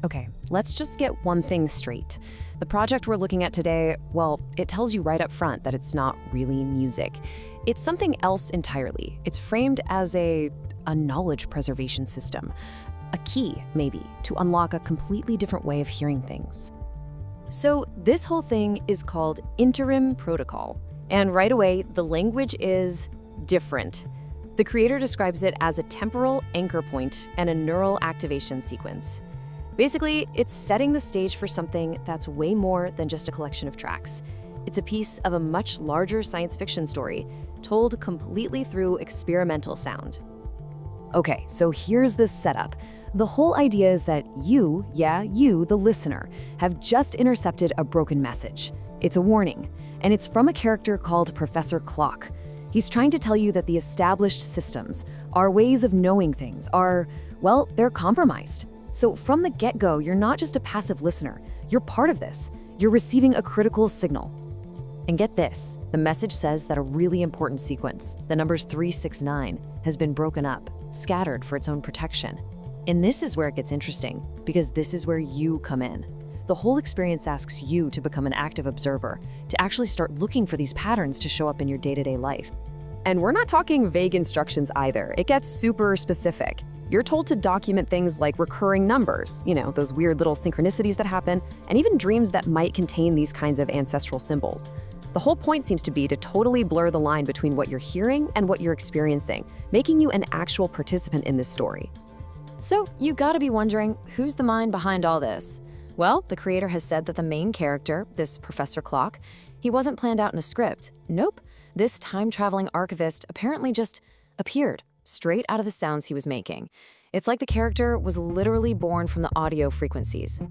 Okay, let's just get one thing straight. The project we're looking at today, well, it tells you right up front that it's not really music. It's something else entirely. It's framed as a knowledge preservation system, a key, maybe, to unlock a completely different way of hearing things. So this whole thing is called INTERIM protocol. And right away, the language is different. The creator describes it as a temporal anchor point and a neural activation sequence. Basically, it's setting the stage for something that's way more than just a collection of tracks. It's a piece of a much larger science fiction story, told completely through experimental sound. Okay, so here's the setup. The whole idea is that you, the listener, have just intercepted a broken message. It's a warning, and it's from a character called ProfessorClock. He's trying to tell you that the established systems, our ways of knowing things, they're compromised. So from the get-go, you're not just a passive listener. You're part of this. You're receiving a critical signal. And get this, the message says that a really important sequence, the numbers 369, has been broken up, scattered for its own protection. And this is where it gets interesting, because this is where you come in. The whole experience asks you to become an active observer, to actually start looking for these patterns to show up in your day-to-day life. And we're not talking vague instructions either. It gets super specific. You're told to document things like recurring numbers, those weird little synchronicities that happen, and even dreams that might contain these kinds of ancestral symbols. The whole point seems to be to totally blur the line between what you're hearing and what you're experiencing, making you an actual participant in this story. So you gotta be wondering, who's the mind behind all this? Well, the creator has said that the main character, this ProfessorClock, he wasn't planned out in a script. Nope. This time-traveling archivist apparently just appeared straight out of the sounds he was making. It's like the character was literally born from the audio frequencies.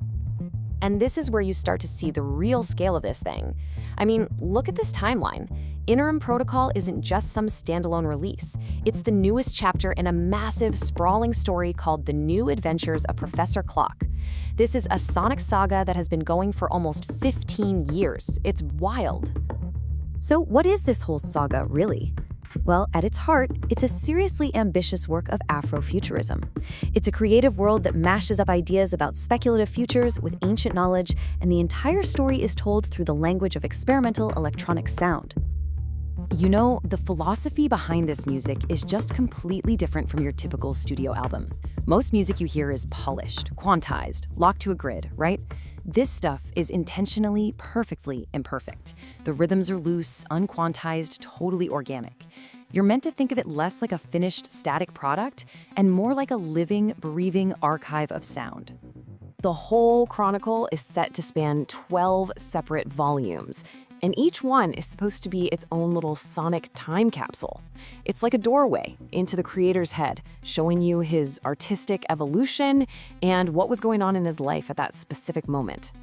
And this is where you start to see the real scale of this thing. I mean, look at this timeline. INTERIM Protocol isn't just some standalone release. It's the newest chapter in a massive, sprawling story called The New Adventures of ProfessorClock. This is a sonic saga that has been going for almost 15 years. It's wild. So what is this whole saga, really? Well, at its heart, it's a seriously ambitious work of Afrofuturism. It's a creative world that mashes up ideas about speculative futures with ancient knowledge, and the entire story is told through the language of experimental electronic sound. The philosophy behind this music is just completely different from your typical studio album. Most music you hear is polished, quantized, locked to a grid, right? This stuff is intentionally, perfectly imperfect. The rhythms are loose, unquantized, totally organic. You're meant to think of it less like a finished, static product and more like a living, breathing archive of sound. The whole chronicle is set to span 12 separate volumes, and each one is supposed to be its own little sonic time capsule. It's like a doorway into the creator's head, showing you his artistic evolution and what was going on in his life at that specific moment.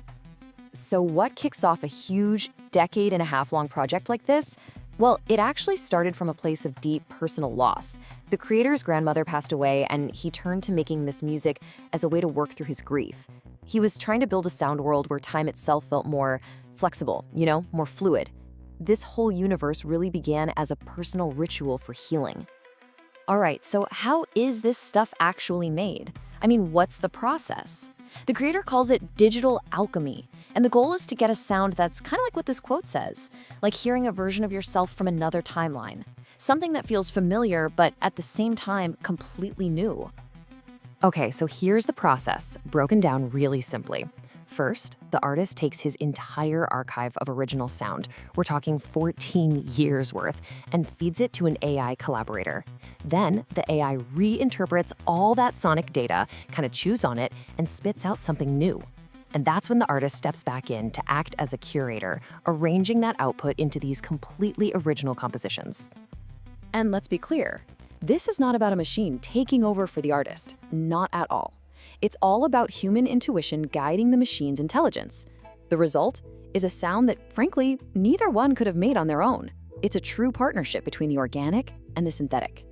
So what kicks off a huge decade-and-a-half-long project like this? Well, it actually started from a place of deep personal loss. The creator's grandmother passed away, and he turned to making this music as a way to work through his grief. He was trying to build a sound world where time itself felt more flexible, more fluid. This whole universe really began as a personal ritual for healing. All right, so how is this stuff actually made? I mean, what's the process? The creator calls it digital alchemy, and the goal is to get a sound that's kind of like what this quote says, like hearing a version of yourself from another timeline. Something that feels familiar, but at the same time, completely new. Okay, so here's the process, broken down really simply. First, the artist takes his entire archive of original sound, we're talking 14 years worth, and feeds it to an AI collaborator. Then, the AI reinterprets all that sonic data, kind of chews on it, and spits out something new. And that's when the artist steps back in to act as a curator, arranging that output into these completely original compositions. And let's be clear, this is not about a machine taking over for the artist, not at all. It's all about human intuition guiding the machine's intelligence. The result is a sound that, frankly, neither one could have made on their own. It's a true partnership between the organic and the synthetic.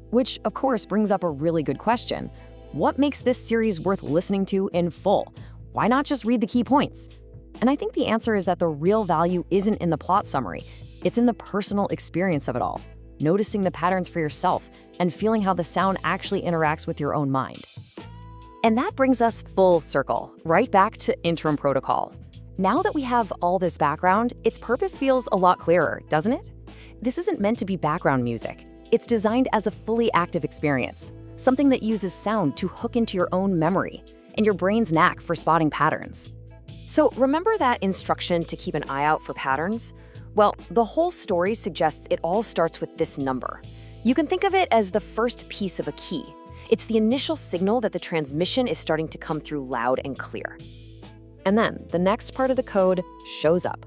Which, of course, brings up a really good question. What makes this series worth listening to in full? Why not just read the key points? And I think the answer is that the real value isn't in the plot summary. It's in the personal experience of it all, noticing the patterns for yourself and feeling how the sound actually interacts with your own mind. And that brings us full circle, right back to interim protocol. Now that we have all this background, its purpose feels a lot clearer, doesn't it? This isn't meant to be background music. It's designed as a fully active experience, something that uses sound to hook into your own memory and your brain's knack for spotting patterns. So remember that instruction to keep an eye out for patterns? Well, the whole story suggests it all starts with this number. You can think of it as the first piece of a key. It's the initial signal that the transmission is starting to come through loud and clear. And then the next part of the code shows up.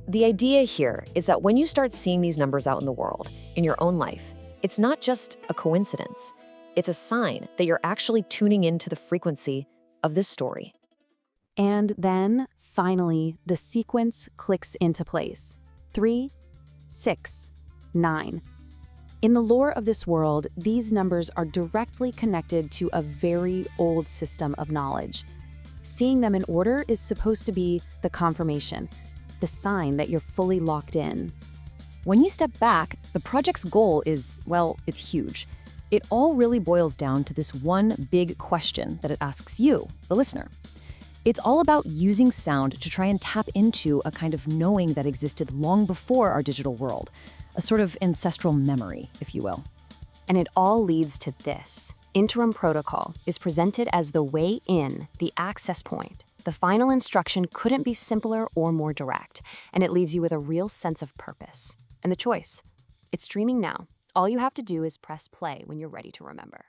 The idea here is that when you start seeing these numbers out in the world, in your own life, it's not just a coincidence. It's a sign that you're actually tuning into the frequency of this story. And then, finally, the sequence clicks into place. 3, 6, 9. In the lore of this world, these numbers are directly connected to a very old system of knowledge. Seeing them in order is supposed to be the confirmation, the sign that you're fully locked in. When you step back, the project's goal is, well, it's huge. It all really boils down to this one big question that it asks you, the listener. It's all about using sound to try and tap into a kind of knowing that existed long before our digital world, a sort of ancestral memory, if you will. And it all leads to this. Interim protocol is presented as the way in, the access point. The final instruction couldn't be simpler or more direct, and it leaves you with a real sense of purpose. And the choice. It's streaming now. All you have to do is press play when you're ready to remember.